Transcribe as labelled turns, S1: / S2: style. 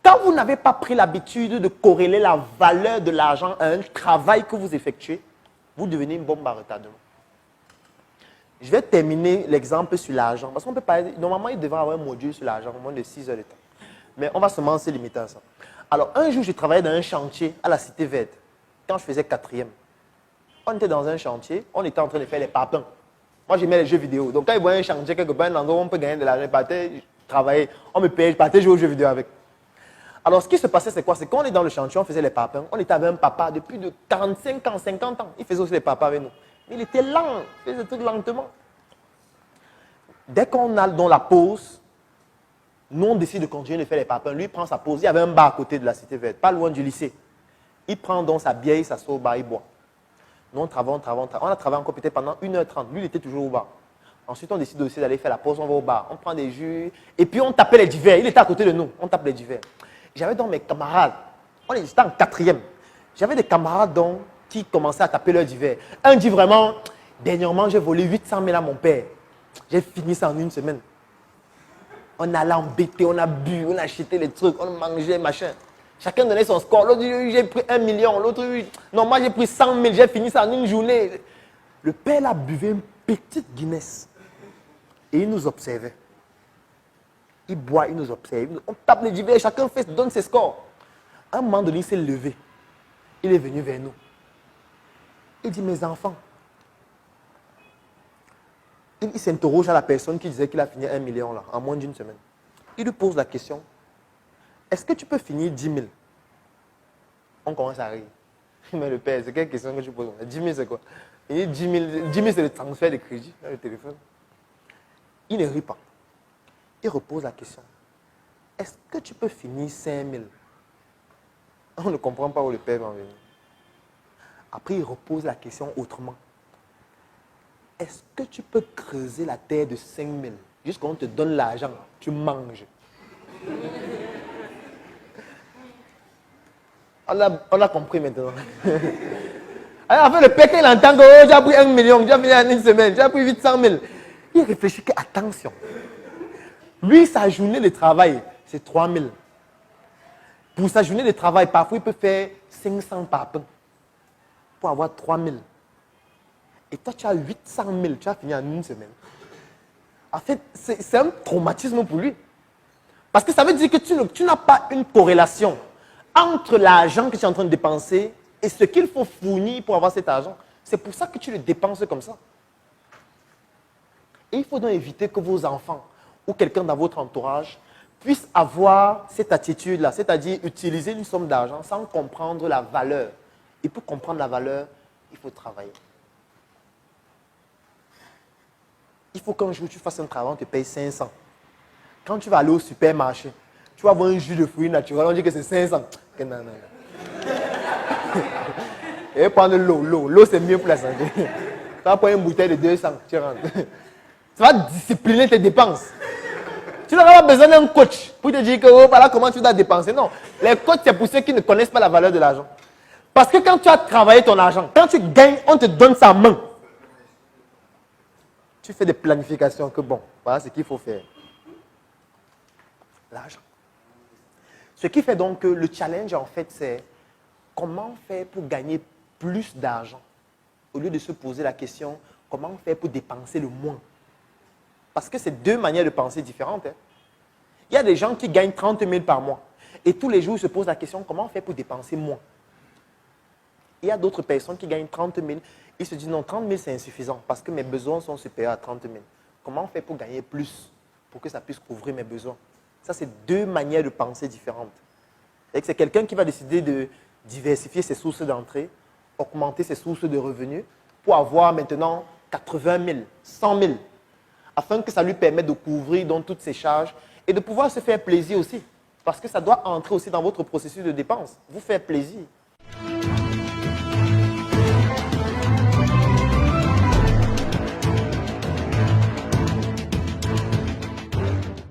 S1: Quand vous n'avez pas pris l'habitude de corréler la valeur de l'argent à un travail que vous effectuez, vous devenez une bombe à retardement. Je vais terminer l'exemple sur l'argent. Parce qu'on peut pas. Normalement, il devrait y avoir un module sur l'argent, au moins de 6 heures de temps. Mais on va seulement se limiter à ça. Alors, un jour, je travaillais dans un chantier à la Cité Verte, quand je faisais 4e. On était dans un chantier, on était en train de faire les papins. Moi, j'aimais les jeux vidéo. Donc, quand il voyait un chantier quelque part, un endroit où on peut gagner de l'argent, je partais travailler, on me payait, je partais jouer aux jeux vidéo avec. Alors, ce qui se passait, c'est quoi? C'est quand on est dans le chantier, on faisait les papins. On était avec un papa de plus de 45 ans, 50 ans. Il faisait aussi les papas avec nous. Mais il était lent, il faisait tout lentement. Dès qu'on a dans la pause, nous, on décide de continuer de faire les papins. Lui, il prend sa pause. Il y avait un bar à côté de la Cité Verte, pas loin du lycée. Il prend donc sa bière, il s'assoit au bar, il boit. Nous, on travaille. On a travaillé encore peut-être pendant 1h30. Lui, il était toujours au bar. Ensuite, on décide aussi d'aller faire la pause, on va au bar. On prend des jus. Et puis, on tapait les divers. Il était à côté de nous. On tape les divers. J'avais donc mes camarades. On était en 4e. J'avais des camarades donc qui commençaient à taper leurs divers. Un dit vraiment, dernièrement, j'ai volé 800 000 à mon père. J'ai fini ça en 1 semaine. On allait embêter, on a bu, on a acheté les trucs, on mangeait, machin. Chacun donnait son score. L'autre dit, j'ai pris 1 million. L'autre, non, moi j'ai pris 100 000, j'ai fini ça en 1 journée. Le père là buvait une petite Guinness. Et il nous observait. Il boit, il nous observe. On tape les divers, chacun donne ses scores. À un moment donné, il s'est levé. Il est venu vers nous. Il dit, mes enfants. Il s'interroge à la personne qui disait qu'il a fini 1 million là, en moins d'1 semaine. Il lui pose la question, est-ce que tu peux finir 10 000? On commence à rire. Mais le père, c'est quelle question que tu poses? 10 000 c'est quoi? Il dit 10 000 c'est le transfert de crédit, dans le téléphone. Il ne rit pas. Il repose la question, est-ce que tu peux finir 5 000? On ne comprend pas où le père va en venir. Après, il repose la question autrement. Est-ce que tu peux creuser la terre de 5 000 jusqu'à on te donne l'argent, tu manges? On a compris maintenant. Alors, enfin, le père, il entend que oh, j'ai pris 1 million, j'ai fini en 1 semaine, j'ai pris 800 000. Il réfléchit que, attention, lui, sa journée de travail, c'est 3 000. Pour sa journée de travail, parfois, il peut faire 500 papins pour avoir 3 000. Et toi, tu as 800 000, tu as fini en 1 semaine. En fait, c'est un traumatisme pour lui. Parce que ça veut dire que tu n'as pas une corrélation entre l'argent que tu es en train de dépenser et ce qu'il faut fournir pour avoir cet argent. C'est pour ça que tu le dépenses comme ça. Et il faut donc éviter que vos enfants ou quelqu'un dans votre entourage puisse avoir cette attitude-là, c'est-à-dire utiliser une somme d'argent sans comprendre la valeur. Et pour comprendre la valeur, il faut travailler. Il faut qu'un jour tu fasses un travail, on te paye 500. Quand tu vas aller au supermarché, tu vas avoir un jus de fruits naturel, on dit que c'est 500. Non, non. Et prendre l'eau. L'eau, c'est mieux pour la santé. Tu vas prendre une bouteille de 200, tu rentres. Tu vas discipliner tes dépenses. Tu n'auras pas besoin d'un coach pour te dire que oh, voilà comment tu dois dépenser. Non. Les coachs, c'est pour ceux qui ne connaissent pas la valeur de l'argent. Parce que quand tu as travaillé ton argent, quand tu gagnes, on te donne sa main. Tu fais des planifications que bon, voilà ce qu'il faut faire. L'argent. Ce qui fait donc que le challenge, en fait, c'est comment faire pour gagner plus d'argent au lieu de se poser la question comment faire pour dépenser le moins. Parce que c'est 2 manières de penser différentes. Hein. Il y a des gens qui gagnent 30 000 par mois et tous les jours ils se posent la question comment faire pour dépenser moins. Il y a d'autres personnes qui gagnent 30 000. Ils se disent non, 30 000 c'est insuffisant parce que mes besoins sont supérieurs à 30 000. Comment faire pour gagner plus pour que ça puisse couvrir mes besoins? Ça, c'est 2 manières de penser différentes. C'est quelqu'un qui va décider de diversifier ses sources d'entrée, augmenter ses sources de revenus pour avoir maintenant 80 000, 100 000, afin que ça lui permette de couvrir donc toutes ses charges et de pouvoir se faire plaisir aussi. Parce que ça doit entrer aussi dans votre processus de dépense, vous faire plaisir.